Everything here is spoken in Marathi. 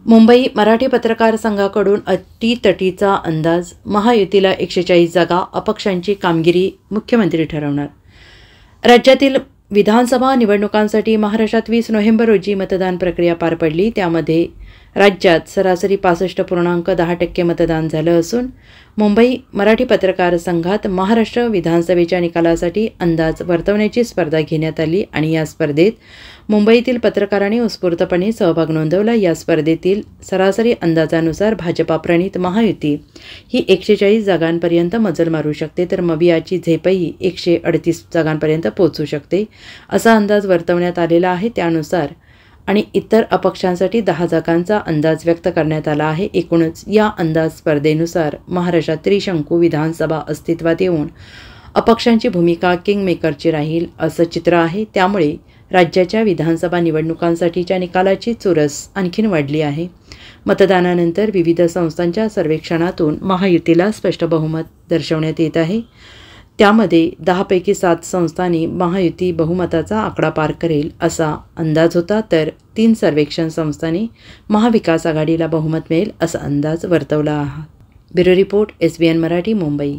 मुंबई मराठी पत्रकार संघाकडून अटीतटीचा अंदाज, महायुतीला 140 जागा, अपक्षांची कामगिरी मुख्यमंत्री ठरवणार। राज्यातील विधानसभा निवडणुकांसाठी महाराष्ट्रात 20 नोव्हेंबर रोजी मतदान प्रक्रिया पार पडली। त्यामध्ये राज्यात सरासरी 65.10% मतदान झालं असून मुंबई मराठी पत्रकार संघात महाराष्ट्र विधानसभेच्या निकालासाठी अंदाज वर्तवण्याची स्पर्धा घेण्यात आली आणि या स्पर्धेत मुंबईतील पत्रकारांनी उत्स्फूर्तपणे सहभाग नोंदवला। या स्पर्धेतील सरासरी अंदाजानुसार भाजपा प्रणित महायुती ही 140 जागांपर्यंत मजल मारू शकते, तर मवियाची झेपही 138 जागांपर्यंत पोहोचू शकते असा अंदाज वर्तवण्यात आलेला आहे। त्यानुसार आणि इतर अपक्षांसाठी 10 जागांचा अंदाज व्यक्त करण्यात आला आहे। एकूणच या अंदाज स्पर्धेनुसार महाराष्ट्रात त्रिशंकू विधानसभा अस्तित्वात येऊन अपक्षांची भूमिका किंगमेकरची राहील असं चित्र आहे। त्यामुळे राज्याच्या विधानसभा निवडणुकांसाठीच्या निकालाची चुरस आणखीन वाढली आहे। मतदानानंतर विविध संस्थांच्या सर्वेक्षणातून महायुतीला स्पष्ट बहुमत दर्शवण्यात येत आहे। त्यामध्ये 10 पैकी 7 संस्थांनी महायुती बहुमताचा आकडा पार करेल असा अंदाज होता, तर 3 सर्वेक्षण संस्थांनी महाविकास आघाडीला बहुमत मिळेल असा अंदाज वर्तवला आहे। Bureau report, SBN Marathi, Mumbai.